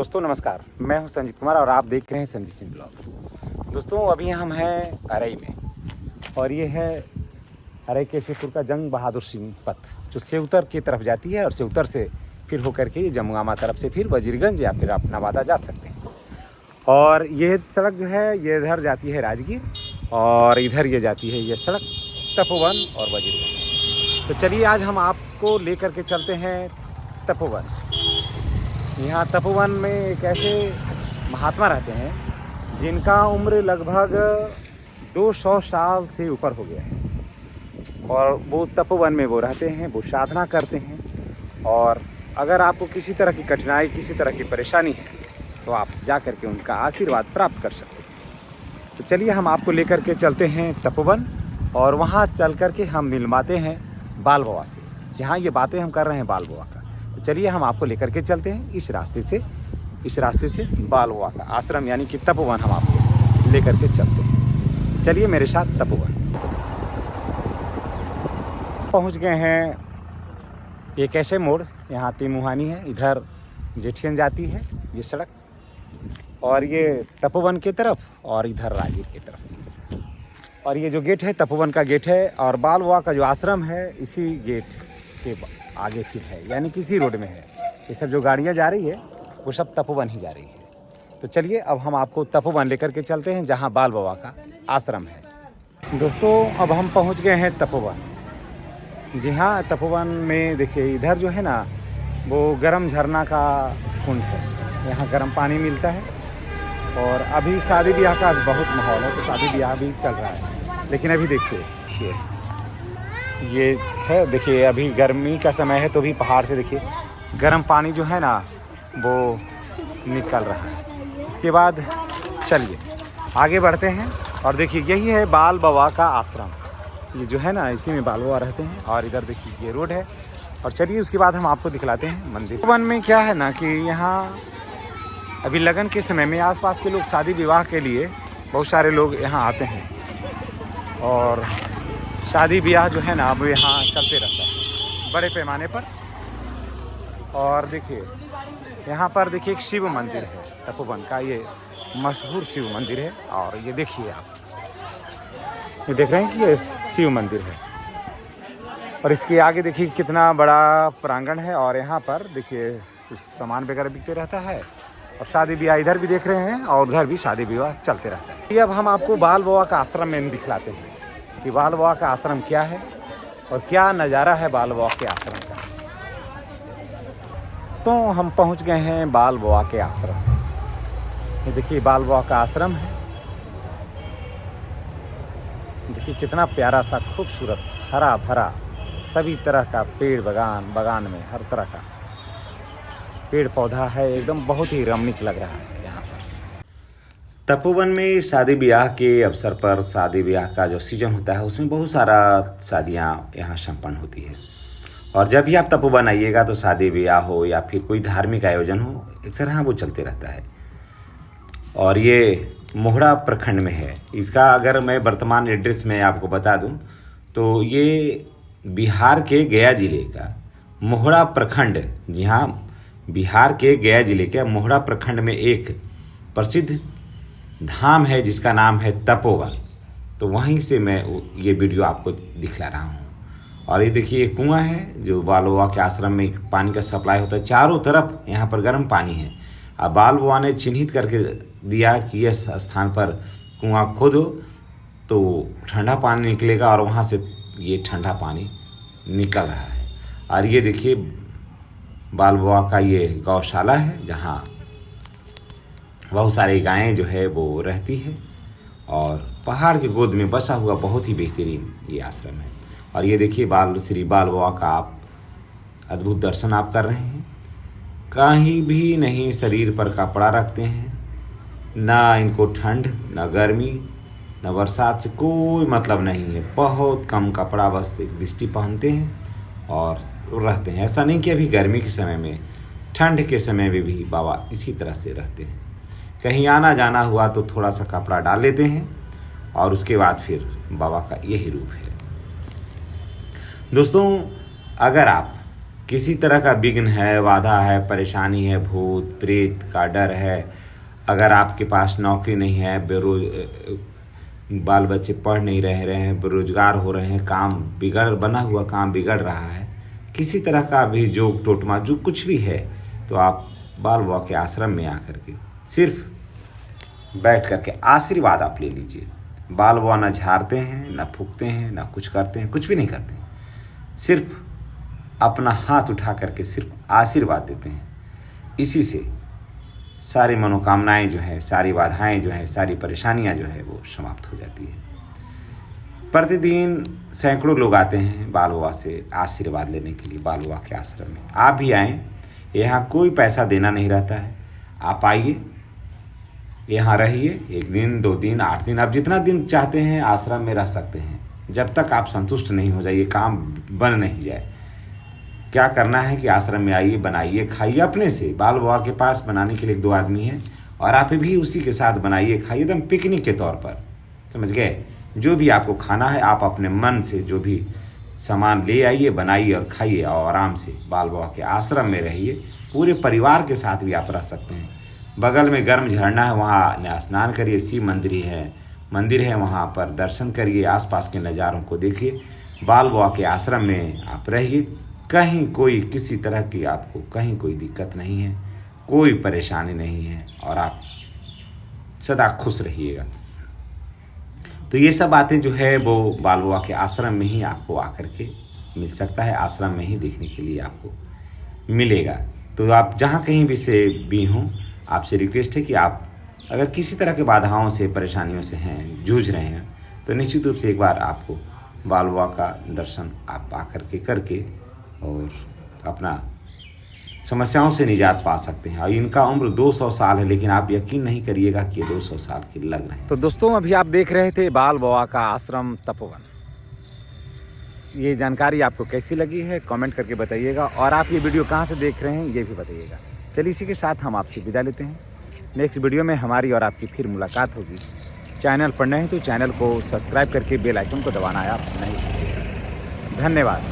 दोस्तों नमस्कार, मैं हूं संजीत कुमार और आप देख रहे हैं संजीत सिंह ब्लॉग। दोस्तों अभी हम हैं अरई में और ये है अरई केसीपुर का जंग बहादुर सिंह पथ जो सेवतर की तरफ जाती है और सेवतर से फिर होकर के ये जमुआमा तरफ से फिर वजीरगंज या फिर आप नवादा जा सकते हैं। और ये सड़क जो है ये इधर जाती है राजगीर और इधर ये जाती है ये सड़क तपोवन और वजीरगंज। तो चलिए आज हम आपको लेकर के चलते हैं तपोवन। यहाँ तपोवन में एक ऐसे महात्मा रहते हैं जिनका उम्र लगभग 200 साल से ऊपर हो गया है और वो तपोवन में वो रहते हैं, वो साधना करते हैं। और अगर आपको किसी तरह की कठिनाई, किसी तरह की परेशानी है तो आप जा कर के उनका आशीर्वाद प्राप्त कर सकते हैं। तो चलिए हम आपको लेकर के चलते हैं तपोवन और वहाँ चल कर के हम मिलवाते हैं बाल बाबा से, जहाँ ये बातें हम कर रहे हैं बाल बाबा का। तो चलिए हम आपको लेकर के चलते हैं इस रास्ते से बाल बाबा का आश्रम यानी कि तपोवन हम आपको लेकर के चलते हैं। चलिए मेरे साथ तपोवन। पहुंच गए हैं एक ऐसे मोड़, यहाँ तिमुहानी है, इधर जेठियन जाती है ये सड़क और ये तपोवन की तरफ और इधर राजगीर की तरफ। और ये जो गेट है तपोवन का गेट है और बाल बाबा का जो आश्रम है इसी गेट के आगे फिर है, यानी किसी रोड में है। ये सब जो गाड़ियाँ जा रही है वो सब तपोवन ही जा रही है। तो चलिए अब हम आपको तपोवन लेकर के चलते हैं जहाँ बाल बाबा का आश्रम है। दोस्तों अब हम पहुँच गए हैं तपोवन। जी हाँ, तपोवन में देखिए इधर जो है ना वो गर्म झरना का कुंड है, यहाँ गर्म पानी मिलता है। और अभी शादी ब्याह का बहुत माहौल है तो शादी ब्याह भी चल रहा है। लेकिन अभी देखिए ये है, देखिए अभी गर्मी का समय है तो भी पहाड़ से देखिए गर्म पानी जो है ना वो निकल रहा है। इसके बाद चलिए आगे बढ़ते हैं और देखिए यही है बाल बाबा का आश्रम। ये जो है ना इसी में बाल बाबा रहते हैं और इधर देखिए ये रोड है। और चलिए उसके बाद हम आपको दिखलाते हैं मंदिर। वन में क्या है ना कि यहाँ अभी लगन के समय में आसपास के लोग शादी विवाह के लिए बहुत सारे लोग यहाँ आते हैं और शादी ब्याह जो है ना वो यहाँ चलते रहता है बड़े पैमाने पर। और देखिए यहाँ पर देखिए एक शिव मंदिर है तपोवन का, ये मशहूर शिव मंदिर है। और ये देखिए आप ये देख रहे हैं कि ये शिव मंदिर है और इसके आगे देखिए कितना बड़ा प्रांगण है। और यहाँ पर देखिए कुछ सामान वगैरह बिकते रहता है और शादी ब्याह इधर भी देख रहे हैं और उधर भी शादी विवाह चलते रहता है। अब हम आपको बाल बाबा का आश्रम में दिखलाते हैं कि बाल बाबा का आश्रम क्या है और क्या नज़ारा है बाल बाबा के आश्रम का। तो हम पहुंच गए हैं बाल बाबा के आश्रम में। ये देखिए बाल बाबा का आश्रम है, देखिए कितना प्यारा सा खूबसूरत हरा भरा सभी तरह का पेड़ बगान में हर तरह का पेड़ पौधा है, एकदम बहुत ही रमणीक लग रहा है। यहाँ पर तपोवन में शादी ब्याह के अवसर पर शादी ब्याह का जो सीजन होता है उसमें बहुत सारा शादियाँ यहाँ संपन्न होती है। और जब भी आप तपोवन आइएगा तो शादी ब्याह हो या फिर कोई धार्मिक आयोजन हो अक्सर यहाँ वो चलते रहता है। और ये मोहड़ा प्रखंड में है। इसका अगर मैं वर्तमान एड्रेस में आपको बता दूं तो ये बिहार के गया जिले का मोहड़ा प्रखंड, जी हाँ बिहार के गया जिले के मोहड़ा प्रखंड में एक प्रसिद्ध धाम है जिसका नाम है तपोवन। तो वहीं से मैं ये वीडियो आपको दिखला रहा हूँ। और ये देखिए कुआं है जो बाल बाबा के आश्रम में पानी का सप्लाई होता है, चारों तरफ यहाँ पर गर्म पानी है। अब बाल बाबा ने चिन्हित करके दिया कि इस स्थान पर कुआं खोदो तो ठंडा पानी निकलेगा और वहाँ से ये ठंडा पानी निकल रहा है। और ये देखिए बाल बाबा का ये गौशाला है जहाँ बहुत सारी गायें जो है वो रहती है और पहाड़ के गोद में बसा हुआ बहुत ही बेहतरीन ये आश्रम है। और ये देखिए श्री बाल बाबा का आप अद्भुत दर्शन आप कर रहे हैं। कहीं भी नहीं शरीर पर कपड़ा रखते हैं, ना इनको ठंड ना गर्मी ना बरसात से कोई मतलब नहीं है। बहुत कम कपड़ा बस एक बिस्टी पहनते हैं और रहते हैं। ऐसा नहीं कि अभी गर्मी के समय में, ठंड के समय में भी बाबा इसी तरह से रहते हैं। कहीं आना जाना हुआ तो थोड़ा सा कपड़ा डाल लेते हैं और उसके बाद फिर बाबा का यही रूप है। दोस्तों अगर आप किसी तरह का विघ्न है, बाधा है, परेशानी है, भूत प्रेत का डर है, अगर आपके पास नौकरी नहीं है, बाल बच्चे पढ़ नहीं रहे हैं, बेरोजगार हो रहे हैं, काम बना हुआ काम बिगड़ रहा है, किसी तरह का भी जोग टोटमा जो कुछ भी है, तो आप बाल बाबा के आश्रम में आकर के सिर्फ बैठ करके आशीर्वाद आप ले लीजिए। बाल बाबा ना झाड़ते हैं, ना फूकते हैं, ना कुछ करते हैं, कुछ भी नहीं करते हैं, सिर्फ अपना हाथ उठा करके सिर्फ आशीर्वाद देते हैं। इसी से सारी मनोकामनाएं जो है, सारी बाधाएं जो है, सारी परेशानियां जो है वो समाप्त हो जाती है। प्रतिदिन सैकड़ों लोग आते हैं बाल बाबा से आशीर्वाद लेने के लिए, बाल बाबा के आश्रम में। आप भी आएँ, यहाँ कोई पैसा देना नहीं रहता है। आप आइए, यहाँ रहिए, 1 दिन 2 दिन 8 दिन, आप जितना दिन चाहते हैं आश्रम में रह सकते हैं, जब तक आप संतुष्ट नहीं हो जाइए, काम बन नहीं जाए। क्या करना है कि आश्रम में आइए, बनाइए, खाइए अपने से। बाल बाबा के पास बनाने के लिए 1-2 आदमी हैं और आप भी उसी के साथ बनाइए, खाइए, एकदम पिकनिक के तौर पर, समझ गए। जो भी आपको खाना है आप अपने मन से जो भी सामान ले आइए, बनाइए और खाइए और आराम से बाल बाबा के आश्रम में रहिए। पूरे परिवार के साथ भी आप रह सकते हैं। बगल में गर्म झरना है, वहाँ स्नान करिए, शिव मंदिर है, वहाँ पर दर्शन करिए, आसपास के नज़ारों को देखिए। बाल बाबा के आश्रम में आप रहिए, कहीं कोई किसी तरह की आपको कहीं कोई दिक्कत नहीं है, कोई परेशानी नहीं है और आप सदा खुश रहिएगा। तो ये सब बातें जो है वो बाल बाबा के आश्रम में ही आपको आकर के मिल सकता है, आश्रम में ही देखने के लिए आपको मिलेगा। तो आप जहाँ कहीं भी हों, आपसे रिक्वेस्ट है कि आप अगर किसी तरह के बाधाओं से, परेशानियों से हैं, जूझ रहे हैं, तो निश्चित रूप से एक बार आपको बाल बाबा का दर्शन आप आकर के करके और अपना समस्याओं से निजात पा सकते हैं। और इनका उम्र 200 साल है, लेकिन आप यकीन नहीं करिएगा कि ये 200 साल के लग रहे हैं। तो दोस्तों, अभी आप देख रहे थे बाल बाबा का आश्रम तपोवन। ये जानकारी आपको कैसी लगी है कमेंट करके बताइएगा, और आप ये वीडियो कहाँ से देख रहे हैं ये भी बताइएगा। चलिए, इसी के साथ हम आपसे विदा लेते हैं। नेक्स्ट वीडियो में हमारी और आपकी फिर मुलाकात होगी। चैनल पर नए हैं तो चैनल को सब्सक्राइब करके बेल आइकन को दबाना आप नहीं भूलिएगा। धन्यवाद।